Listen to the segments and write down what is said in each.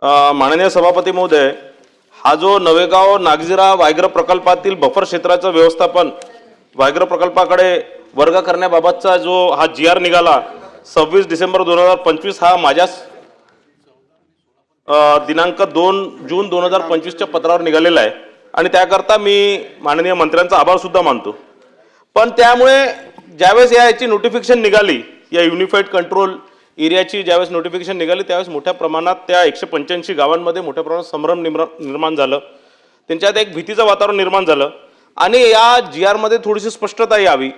माननीय सभापती महोदय, हा जो नवेगाव नागझिरा व्याघ्र प्रकल्पातील बफर क्षेत्राचं व्यवस्थापन व्याघ्र प्रकल्पाकडे वर्ग करण्याबाबतचा जो हा GR निघाला 26 डिसेंबर 2025 हा माझ्या दिनांक 2 जून 2025च्या पत्रावर निघालेला आहे आणि त्याकरता मी माननीय मंत्र्यांचा आभार सुद्धा मानतो। पण त्यामुळे ज्यावेळेस याची नोटिफिकेशन निघाली, या युनिफाईड कंट्रोल एरियाची ज्यावेळेस नोटिफिकेशन निघाली त्यावेळेस मोठ्या प्रमाणात त्या 185 गावांमध्ये मोठ्या प्रमाणात संभ्रम निर्माण झालं, त्यांच्यात एक भीतीचं वातावरण निर्माण झालं आणि या GR मध्ये थोडीशी स्पष्टता यावी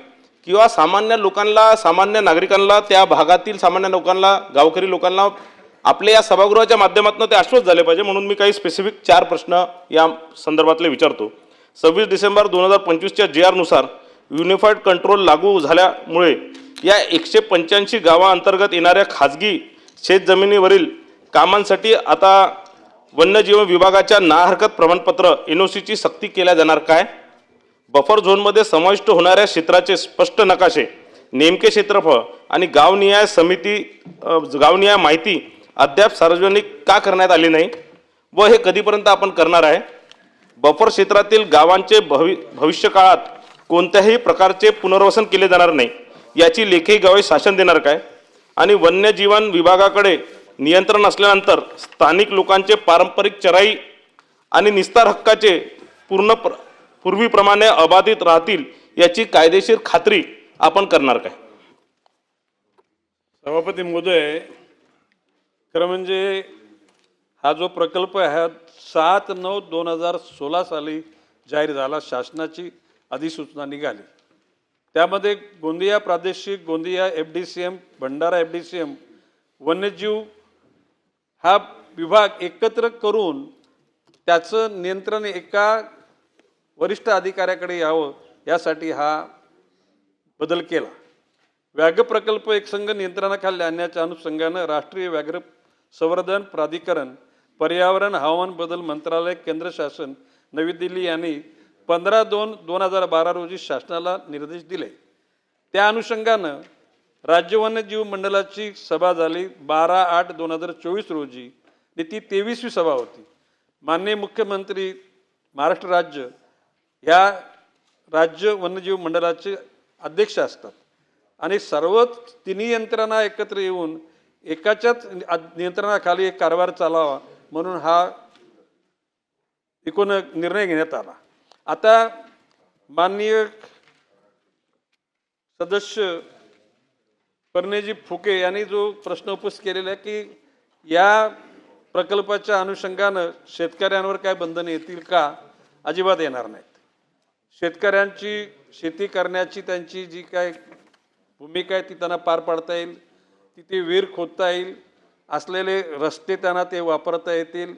किंवा सामान्य लोकांना, सामान्य नागरिकांना, त्या भागातील सामान्य लोकांना, गावकरी लोकांना आपल्या या सभागृहाच्या माध्यमातून ते आश्वस्त झाले पाहिजे, म्हणून मी काही स्पेसिफिक 4 प्रश्न या संदर्भातले विचारतो। 26 डिसेंबर 2025च्या GR नुसार युनिफाईड कंट्रोल लागू झाल्यामुळे या 185 गावांतर्गत येणाऱ्या खाजगी शेतजमिनीवरील कामांसाठी आता वन्यजीव विभागाच्या नाहरकत प्रमाणपत्र NOC ची सक्ती केल्या जाणार काय? बफर झोनमध्ये समाविष्ट होणाऱ्या क्षेत्राचे स्पष्ट नकाशे, नेमके क्षेत्रफळ आणि गावनिहाय माहिती अद्याप सार्वजनिक का करण्यात आली नाही व हे कधीपर्यंत आपण करणार आहे? बफर क्षेत्रातील गावांचे भविष्यकाळात कोणत्याही प्रकारचे पुनर्वसन केले जाणार नाही याची लेखी ग्वाही शासन देणार काय? आणि वन्यजीवन विभागाकडे नियंत्रण असल्यानंतर स्थानिक लोकांचे पारंपरिक चराई आणि निस्तार हक्काचे पूर्वीप्रमाणे अबाधित राहतील याची कायदेशीर खात्री आपण करणार काय? सभापती महोदय, खरं म्हणजे हा जो प्रकल्प आहे 7/9/2016 साली जाहीर झाला, शासनाची अधिसूचना निघाली। त्यामध्ये गोंदिया प्रादेशिक, गोंदिया FDCM, भंडारा FDCM, वन्यजीव हा विभाग एकत्र करून त्याचं नियंत्रण एका वरिष्ठ अधिकाऱ्याकडे यावं यासाठी हा बदल केला। व्याघ्र प्रकल्प एकसंघ नियंत्रणाखाली आणण्याच्या अनुषंगानं राष्ट्रीय व्याघ्र संवर्धन प्राधिकरण, पर्यावरण, हवामान बदल मंत्रालय, केंद्र शासन, नवी दिल्ली यांनी 15/2/2012 रोजी शासनाला निर्देश दिले। त्या अनुषंगानं राज्य वन्यजीव मंडळाची सभा झाली 12/8/2024 रोजी, ती 23वी सभा होती। माननीय मुख्यमंत्री महाराष्ट्र राज्य या राज्य वन्यजीव मंडळाचे अध्यक्ष असतात आणि सर्व तिन्ही यंत्रणा एकत्र येऊन एकाच्याच नियंत्रणाखाली एक कारभार चालावा म्हणून हा एकूण निर्णय घेण्यात आला। आता माननीय सदस्य कर्णजी फुके यांनी जो प्रश्न उपस्थित केलेला आहे की या प्रकल्पाच्या अनुषंगानं शेतकऱ्यांवर काय बंधने येतील का? अजिबात येणार नाहीत। शेतकऱ्यांची शेती करण्याची त्यांची जी काय भूमिका आहे ती त्यांना पार पाडता येईल, तिथे विहीर खोदता येईल, असलेले रस्ते त्यांना ते वापरता येतील,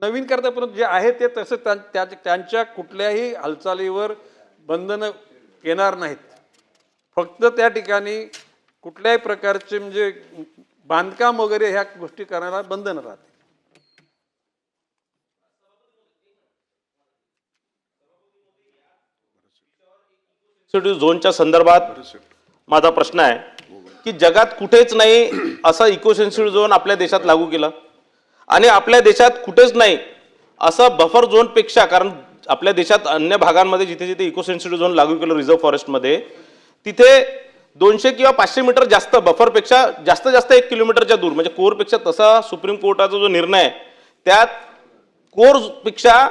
नवीन करता, परंतु जे आहे ते तसं त्यांच्या कुठल्याही हालचालीवर बंधन येणार नाहीत। फक्त त्या ठिकाणी कुठल्याही प्रकारचे म्हणजे बांधकाम वगैरे ह्या गोष्टी करण्याला बंधन राहते। झोनच्या संदर्भात माझा प्रश्न आहे की जगात कुठेच नाही असा इको सेन्सिटिव्ह झोन आपल्या देशात लागू केला आणि आपल्या देशात कुठेच नाही असं बफर झोन पेक्षा, कारण आपल्या देशात अन्य भागांमध्ये जिथे जिथे इको सेन्सिटिव्ह झोन लागू केलं रिझर्व्ह फॉरेस्टमध्ये तिथे 200 किंवा 500 मीटर जास्त बफरपेक्षा जास्त 1 किलोमीटरच्या दूर, म्हणजे कोरपेक्षा, तसा सुप्रीम कोर्टाचा जो निर्णय आहे त्यात कोरपेक्षा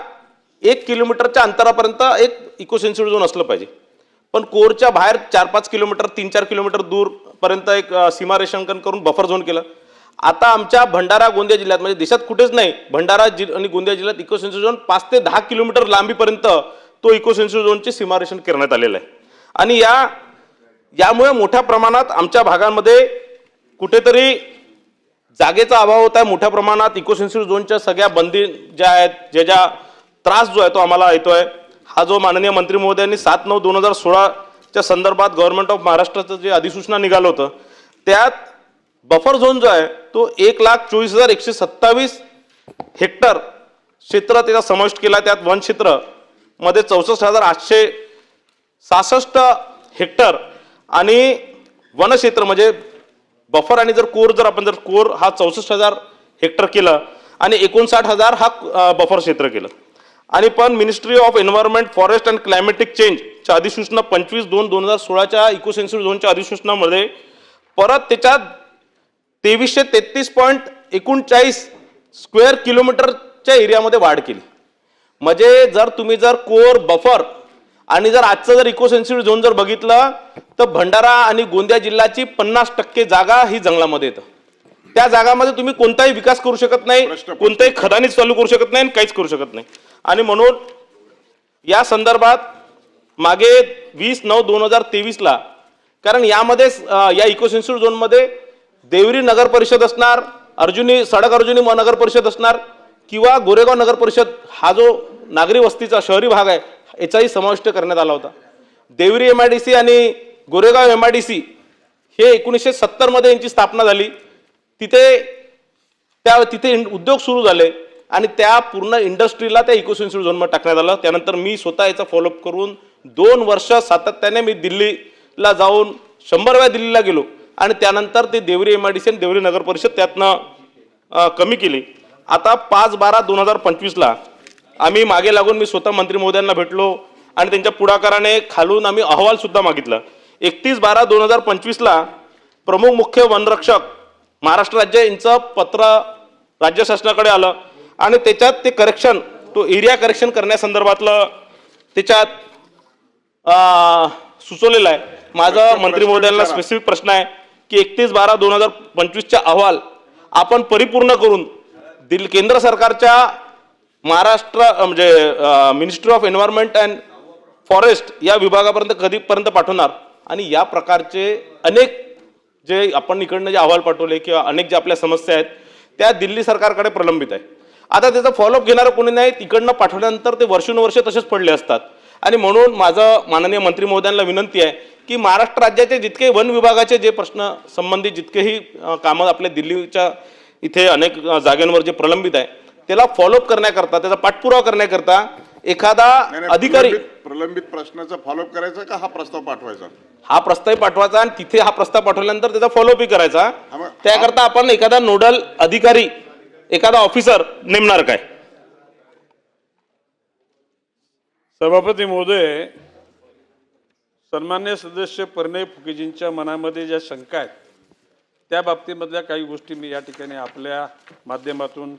1 किलोमीटरच्या अंतरापर्यंत एक इको सेन्सिटिव्ह झोन असलं पाहिजे, पण कोरच्या बाहेर 4-5 किलोमीटर 3-4 किलोमीटर दूरपर्यंत एक सीमारेषांकन करून बफर झोन केलं। आता आमच्या भंडारा गोंदिया जिल्ह्यात, म्हणजे देशात कुठेच नाही, भंडारा आणि गोंदिया जिल्ह्यात इको सेन्सिटिव्ह झोन 5 ते 10 किलोमीटर लांबीपर्यंत तो इको सेन्सिटिव्ह झोनचे सीमारेषण करण्यात आलेलं आहे आणि यामुळे मोठ्या प्रमाणात आमच्या भागांमध्ये कुठेतरी जागेचा अभाव होत आहे। मोठ्या प्रमाणात इको सेन्सिटिव्ह झोनच्या सगळ्या बंदी ज्या आहेत, ज्या त्रास जो आहे तो आम्हाला येतोय। हा जो माननीय मंत्री महोदयांनी 7/9/2016च्या संदर्भात गव्हर्नमेंट ऑफ महाराष्ट्राचं जे अधिसूचना निघालं होतं त्यात बफर झोन जो आहे तो 1,24,127 हेक्टर क्षेत्र त्याचा समाविष्ट केला। त्यात वन क्षेत्र मध्ये 64,866 हेक्टर आणि वनक्षेत्र म्हणजे बफर आणि जर कोर जर आपण जर कोर हा 64,000 हेक्टर केलं आणि 59,000 हा बफर क्षेत्र केलं आणि पण ministry of environment forest and climatic चेंजच्या अधिसूचना 25/2/2016च्या इकोसेन्सिटिव्ह झोनच्या अधिसूचनामध्ये परत त्याच्यात 2333.39 स्क्वेअर किलोमीटरच्या एरियामध्ये वाढ केली. म्हणजे जर तुम्ही जर कोर बफर आणि जर आजचं जर इकोसेन्सिटिव्ह झोन जर बघितलं तर भंडारा आणि गोंदिया जिल्ह्याची 50% जागा ही जंगलामध्ये येतं. त्या जागामध्ये तुम्ही कोणताही विकास करू शकत नाही, कोणताही खदानी चालू करू शकत नाही आणि काहीच करू शकत नाही. आणि म्हणून या संदर्भात मागे 20/9/2023ला कारण यामध्ये या इकोसेन्सिटिव्ह झोनमध्ये देवरी नगर परिषद असणार, सडक अर्जुनी नगर परिषद असणार किंवा गोरेगाव नगर परिषद हा जो नागरी वस्तीचा शहरी भाग आहे याचाही समाविष्ट करण्यात आला होता. देवरी MIDC आणि गोरेगाव MIDC हे 1970 मध्ये यांची स्थापना झाली. तिथे उद्योग सुरू झाले आणि त्या पूर्ण इंडस्ट्रीला त्या इकोसेन्सिटिव्ह झोनमध्ये टाकण्यात आलं. त्यानंतर मी स्वतः याचा फॉलोअप करून 2 वर्ष सातत्याने मी दिल्लीला जाऊन 100 वेळा दिल्लीला गेलो आणि त्यानंतर ते देवरी MIDC आणि देवरी नगर परिषद त्यातनं कमी केली. आता 5/12/2025ला आम्ही मागे लागून मी स्वतः मंत्री महोदयांना भेटलो आणि त्यांच्या पुढाकाराने खालून आम्ही अहवाल सुद्धा मागितला. 31/12/2025ला प्रमुख मुख्य वनरक्षक महाराष्ट्र राज्य यांचं पत्र राज्य शासनाकडे आलं आणि त्याच्यात ते करेक्शन तो एरिया करेक्शन करण्यासंदर्भातलं त्याच्यात सुचवलेलं आहे. माझा मंत्री महोदयांना स्पेसिफिक प्रश्न आहे की 31/12/2025चा अहवाल आपण परिपूर्ण करून केंद्र सरकारच्या महाराष्ट्र म्हणजे ministry of environment and forest या विभागापर्यंत कधीपर्यंत पाठवणार. आणि या प्रकारचे अनेक जे आपण इकडनं जे अहवाल पाठवले किंवा अनेक ज्या आपल्या समस्या आहेत त्या दिल्ली सरकारकडे प्रलंबित आहे. आता त्याचा फॉलोअप घेणारं कोणी नाही. तिकडनं पाठवल्यानंतर ते वर्षानुवर्षे तसेच पडले असतात. आणि म्हणून माझं माननीय मंत्री महोदयांना विनंती आहे की महाराष्ट्र राज्याचे जितके वन विभागाचे जे प्रश्न संबंधित जितकेही कामं आपल्या दिल्लीच्या इथे अनेक जागांवर जे प्रलंबित आहे त्याला फॉलोअप करण्याकरता त्याचा पाठपुरावा करण्याकरता एखादा अधिकारी प्रलंबित प्रश्नाचा फॉलोअप करायचा का हा प्रस्ताव पाठवायचा? हा प्रस्ताव पाठवायचा आणि तिथे हा प्रस्ताव पाठवल्यानंतर त्याचा फॉलोअपही करायचा. त्याकरता आपण एखादा नोडल अधिकारी एखादा ऑफिसर नेमणार काय? सभापती महोदय, सन्मान्य सदस्य परिणय फुकेजींच्या मनामध्ये ज्या शंका आहेत त्या बाबतीमधल्या काही गोष्टी मी या ठिकाणी आपल्या माध्यमातून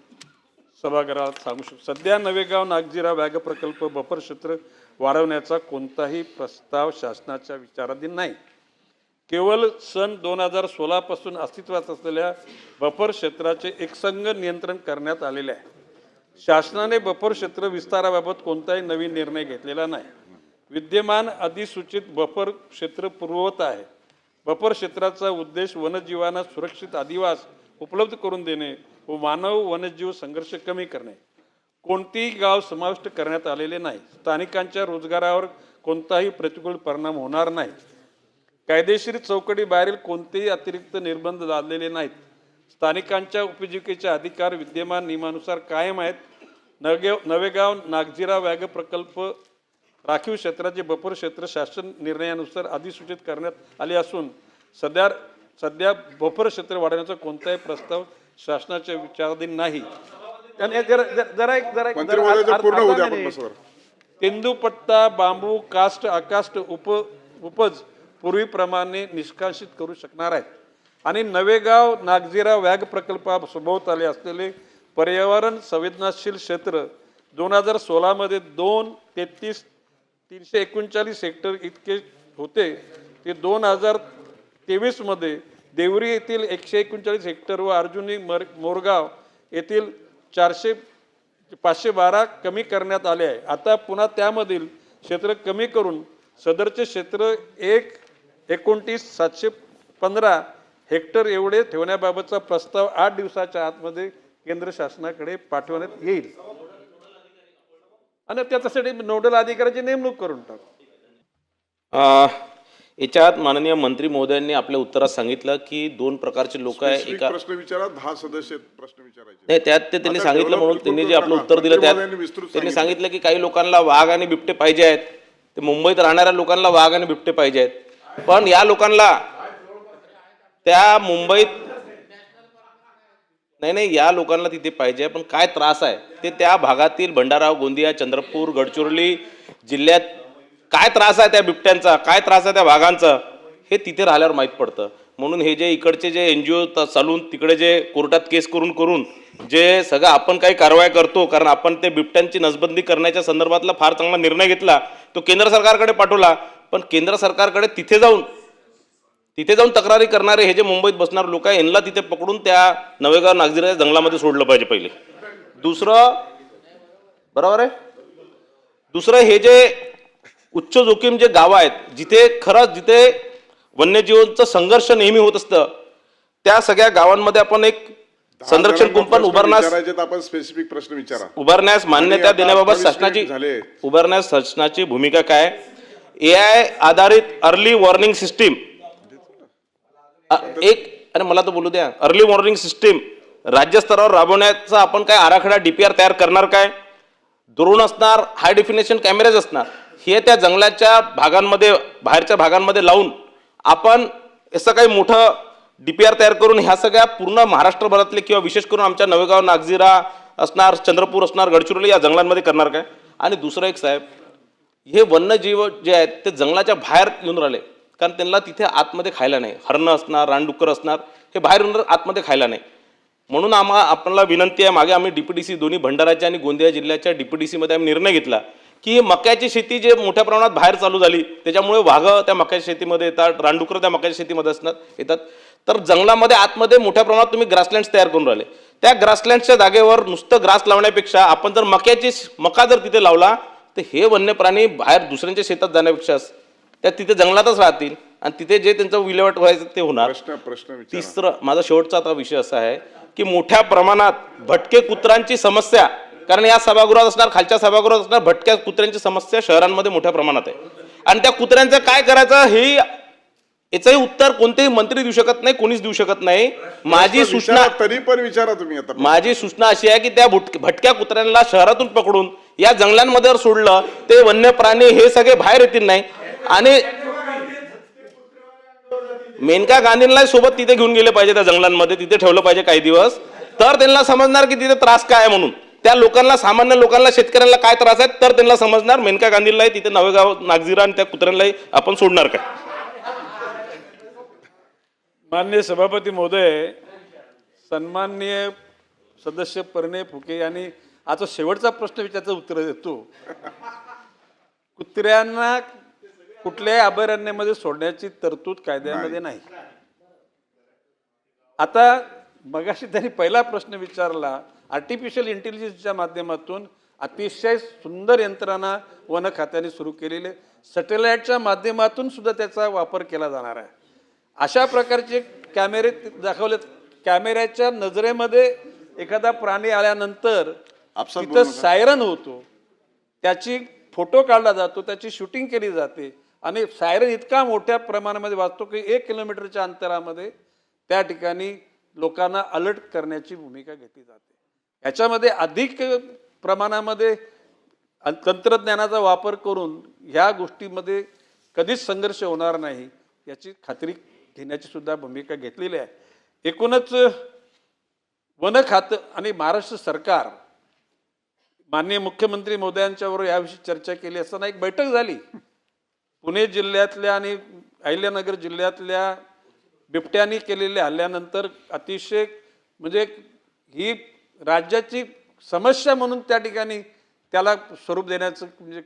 सभागृहात सांगू शकतो. सध्या नवेगाव नागझिरा व्याघ्र प्रकल्प बफर क्षेत्र वाढवण्याचा कोणताही प्रस्ताव शासनाच्या विचाराधीन नाही. केवळ सन 2016 पासून अस्तित्वात असलेल्या बफर क्षेत्राचे एकसंघ नियंत्रण करण्यात आलेले आहे. शासनाने बफर क्षेत्र विस्ताराबाबत कोणताही नवीन निर्णय घेतलेला नाही. विद्यमान अधिसूचित बफर क्षेत्र पूर्ववत आहे. बफर क्षेत्राचा उद्देश वन्यजीवांना सुरक्षित अधिवास उपलब्ध करून देणे व मानव वन्यजीव संघर्ष कमी करणे. कोणतेही गाव समाविष्ट करण्यात आलेले नाही. स्थानिकांच्या रोजगारावर कोणताही प्रतिकूल परिणाम होणार नाही. कायदेशीर चौकटी बाहेरील कोणतेही अतिरिक्त निर्बंध लादलेले नाहीत. स्थानिकांच्या उपजीविकेचे अधिकार विद्यमान नियमानुसार कायम आहेत. नवेगाव नागझिरा व्याघ्र प्रकल्प राखीव क्षेत्राचे बफर क्षेत्र शासन निर्णयानुसार अधिसूचित करण्यात आले असून सध्या बफर क्षेत्र वाढवण्याचा कोणताही प्रस्ताव शासनाच्या विचाराधीन नाही. तेंदूपट्टा, बांबू, कास्ट, आकास्ट उपज पूर्वीप्रमाणे निष्कासित करू शकणार आहेत. आणि नवेगाव नागझिरा व्याघ्र प्रकल्पासभोवताली असलेले पर्यावरण संवेदनशील क्षेत्र 2016 मध्ये 339 हेक्टर इतके होते. ते 2023 मध्ये देवरी येथील 139 हेक्टर व अर्जुनी मोरगाव येथील 512 कमी करण्यात आले आहे. आता पुन्हा त्यामधील क्षेत्र कमी करून सदरचे क्षेत्र 29,715 हेक्टर एवढे ठेवण्याबाबतचा प्रस्ताव 8 दिवसाच्या आतमध्ये केंद्र शासनाकडे पाठवण्यात येईल आणि त्याच्यासाठी नोडल अधिकाऱ्याची नेमणूक करून टाकू. याच्यात माननीय मंत्री महोदयांनी आपल्या उत्तरात सांगितलं की 2 प्रकारचे लोक आहे. एका प्रश्न विचारा, 10 सदस्य प्रश्न विचारायचे नाही त्यात ते त्यांनी सांगितलं म्हणून त्यांनी जे आपलं उत्तर दिलं त्यात त्यांनी सांगितलं की काही लोकांना वाघ आणि बिबटे पाहिजे आहेत. ते मुंबईत राहणाऱ्या लोकांना वाघ आणि बिबटे पाहिजे आहेत. पण या लोकांना त्या मुंबईत नाही, या लोकांना तिथे पाहिजे, पण काय त्रास आहे ते त्या भागातील भंडारा, गोंदिया, चंद्रपूर, गडचिरोली जिल्ह्यात काय त्रास आहे त्या बिबट्यांचा, काय त्रास आहे त्या वाघांचा, हे तिथे राहिल्यावर माहीत पडतं. म्हणून हे जे इकडचे जे NGO चालून तिकडे जे कोर्टात केस करून जे सगळं आपण काही कारवाई करतो, कारण आपण ते बिबट्यांची नसबंदी करण्याच्या संदर्भातला फार चांगला निर्णय घेतला, तो केंद्र सरकारकडे पाठवला. पण केंद्र सरकारकडे तिथे जाऊन तक्रारी करणारे हे जे मुंबईत बसणारे लोक आहे, यांना तिथे पकडून त्या नवेगाव नागझिराच्या जंगलामध्ये सोडलं पाहिजे पहिले. दुसरं बरोबर आहे. दुसरं हे जे उच्च जोखीम जे गावं आहेत, जिथे वन्यजीवांचं संघर्ष नेहमी होत असतं, त्या सगळ्या गावांमध्ये आपण एक संरक्षण कुंपण आपण स्पेसिफिक प्रश्न विचारा. उभारण्यास मान्यता देण्याबाबत शासनाची भूमिका काय? AI आधारित अर्ली वॉर्निंग सिस्टीम अरे मला तर बोलू द्या. अर्ली वॉर्निंग सिस्टीम राज्य स्तरावर राबवण्याचा आपण काय आराखडा DPR तयार करणार काय? ड्रोन असणार, हाय डेफिनेशन कॅमेरेज असणार, हे त्या जंगलाच्या भागांमध्ये बाहेरच्या भागांमध्ये लावून आपण असं काही मोठं DPR तयार करून ह्या सगळ्या पूर्ण महाराष्ट्रभरातले किंवा विशेष करून आमच्या नवेगाव, नागझिरा असणार, चंद्रपूर असणार, गडचिरोली या जंगलांमध्ये करणार काय? आणि दुसरं एक साहेब, हे वन्यजीव जे आहेत ते जंगलाच्या बाहेर येऊन राहिले, कारण त्यांना तिथे आतमध्ये खायला नाही. हरणं असणार, रानडुक्कर असणार, हे बाहेर येऊन आतमध्ये खायला नाही. म्हणून आपल्याला विनंती आहे, मागे आम्ही DPDC दोन्ही भंडाराच्या आणि गोंदिया जिल्ह्याच्या DPDC मध्ये आम्ही निर्णय घेतला की मक्याची शेती जे मोठ्या प्रमाणात बाहेर चालू झाली, त्याच्यामुळे वाघ त्या मक्याच्या शेतीमध्ये येतात, रानडुकर त्या मक्याच्या शेतीमध्ये येतात. तर जंगलामध्ये आतमध्ये मोठ्या प्रमाणात तुम्ही ग्रासलँड्स तयार करून राहिले. त्या ग्रासलँडच्या जागेवर नुसतं ग्रास लावण्यापेक्षा आपण जर मका जर तिथे लावला, तर हे वन्य प्राणी बाहेर दुसऱ्यांच्या शेतात जाण्यापेक्षा त्या तिथे जंगलातच राहतील आणि तिथे जे त्यांचं विल्हेवाट व्हायचं ते होणार. तिसरं माझा शेवटचा आता विषय असा आहे की मोठ्या प्रमाणात भटके कुत्र्यांची समस्या, कारण या सभागृहात असणार, खालच्या सभागृहात असणार, भटक्या कुत्र्यांची समस्या शहरांमध्ये मोठ्या प्रमाणात आहे. आणि त्या कुत्र्यांचं काय करायचं हे याचंही उत्तर कोणतेही मंत्री देऊ शकत नाही, कोणीच देऊ शकत नाही. माझी सूचना तरी पण विचारा तुम्ही. आता माझी सूचना अशी आहे की त्या भटक्या कुत्र्यांना शहरातून पकडून या जंगलांमध्ये जर सोडलं, ते वन्य प्राणी हे सगळे बाहेर येतील नाही. आणि मेनका गांधींना सोबत तिथे घेऊन गेले पाहिजे, त्या जंगलांमध्ये तिथे ठेवलं पाहिजे काही दिवस, तर त्यांना समजणार की तिथे त्रास काय आहे म्हणून. त्या लोकांना, सामान्य लोकांना, शेतकऱ्यांना काय त्रास आहे तर त्यांना समजणार. मेनका गांधींनाही तिथे नवेगाव, नागझिरा आणि त्या कुत्र्यांनाही आपण सोडणार काय? माननीय सभापती महोदय, सन्माननीय सदस्य परिणय फुके यांनी आता शेवटचा प्रश्न विचारायचं उत्तर देतो. कुत्र्यांना कुठल्याही अभयारण्यामध्ये सोडण्याची तरतूद कायद्यामध्ये नाही. आता मगाशी त्यांनी पहिला प्रश्न विचारला, आर्टिफिशियल इंटेलिजन्सच्या माध्यमातून अतिशय सुंदर यंत्रणा वन खात्याने सुरू केलेले, सॅटेलाइटच्या माध्यमातून सुद्धा त्याचा वापर केला जाणार आहे. अशा प्रकारचे कॅमेरे दाखवले, कॅमेऱ्याच्या नजरेमध्ये एखादा प्राणी आल्यानंतर तिथं सायरन होतो, त्याची फोटो काढला जातो, त्याची शूटिंग केली जाते आणि सायरन इतका मोठ्या प्रमाणामध्ये वाजतो की 1 किलोमीटरच्या अंतरामध्ये त्या ठिकाणी लोकांना अलर्ट करण्याची भूमिका घेतली जाते. याच्यामध्ये अधिक प्रमाणामध्ये तंत्रज्ञानाचा वापर करून ह्या गोष्टीमध्ये कधीच संघर्ष होणार नाही याची खात्री घेण्याची सुद्धा भूमिका घेतलेली आहे. एकूणच वन खातं आणि महाराष्ट्र सरकार, माननीय मुख्यमंत्री महोदयांच्याबरोबर याविषयी चर्चा केली असताना एक बैठक झाली. पुणे जिल्ह्यातल्या आणि अहिल्यानगर जिल्ह्यातल्या बिबट्यांनी केलेल्या हल्ल्यानंतर अतिशय म्हणजे ही राज्याची समस्या म्हणून त्या ठिकाणी त्याला स्वरूप देण्याचं म्हणजे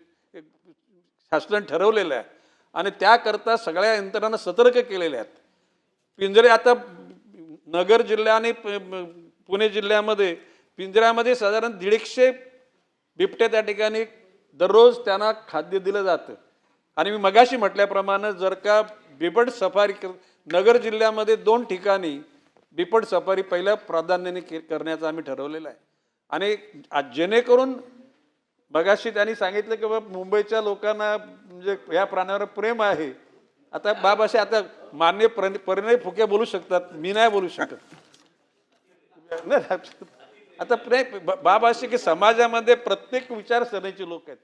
शासन ठरवलेलं आहे आणि त्याकरता सगळ्या यंत्रणा सतर्क केलेल्या आहेत. पिंजरे आता नगर जिल्हा आणि पुणे जिल्ह्यामध्ये पिंजऱ्यामध्ये साधारण 150 बिबट्या त्या ठिकाणी दररोज त्यांना खाद्य दिलं जातं. आणि मी मगाशी म्हटल्याप्रमाणे जर का बिबट सफारी नगर जिल्ह्यामध्ये 2 ठिकाणी बिबट सफारी पहिल्या प्राधान्याने करण्याचं आम्ही ठरवलेलं आहे. आणि जेणेकरून मगाशी त्यांनी सांगितलं की बाबा मुंबईच्या लोकांना म्हणजे या प्राण्यावर प्रेम आहे. आता बाबाशी आता माननीय परिणय फुके बोलू शकतात, मी नाही बोलू शकत. आता बाबाशी की समाजामध्ये प्रत्येक विचारसरणीचे लोक आहेत.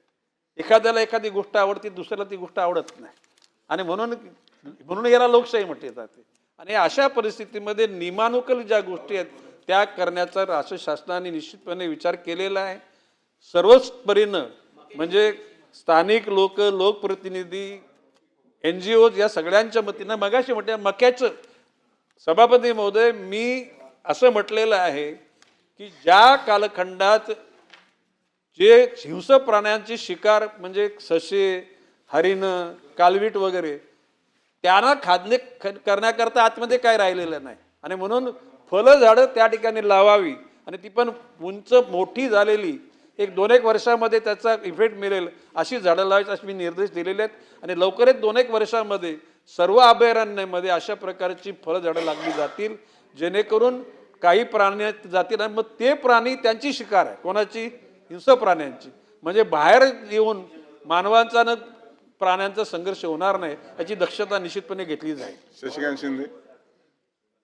एखाद्याला एखादी गोष्ट आवडते, दुसऱ्याला ती गोष्ट आवडत नाही आणि म्हणून याला लोकशाही म्हटली जाते. आणि अशा परिस्थितीमध्ये नियमानुकूल ज्या गोष्टी आहेत त्या करण्याचा राज्य शासनाने निश्चितपणे विचार केलेला आहे. सर्वच परीनं म्हणजे स्थानिक लोक, लोकप्रतिनिधी, NGO या सगळ्यांच्या वतीनं मगाशी म्हटलं मक्याचं सभापती महोदय मी असं म्हटलेलं आहे की ज्या कालखंडात जे हिंस्र प्राण्यांची शिकार म्हणजे ससे, हरिणं, कालवीट वगैरे त्यांना खाद्य करण्याकरता आतमध्ये काय राहिलेलं नाही आणि म्हणून फळं झाडं त्या ठिकाणी लावावी आणि ती पण उंच मोठी झालेली 1-2 वर्षामध्ये त्याचा इफेक्ट मिळेल अशी झाडं लावायची असे मी निर्देश दिलेले आहेत आणि लवकरच 2-1 वर्षामध्ये सर्व अभयारण्यामध्ये अशा प्रकारची फळं झाडं लागली जातील जेणेकरून काही प्राणी जातील आणि मग ते प्राणी त्यांची शिकार आहे कोणाची हिंस्र प्राण्यांची म्हणजे बाहेर येऊन मानवांचा न प्राण्यांचा संघर्ष होणार नाही याची दक्षता निश्चितपणे घेतली जाईल. शशिकांत शिंदे.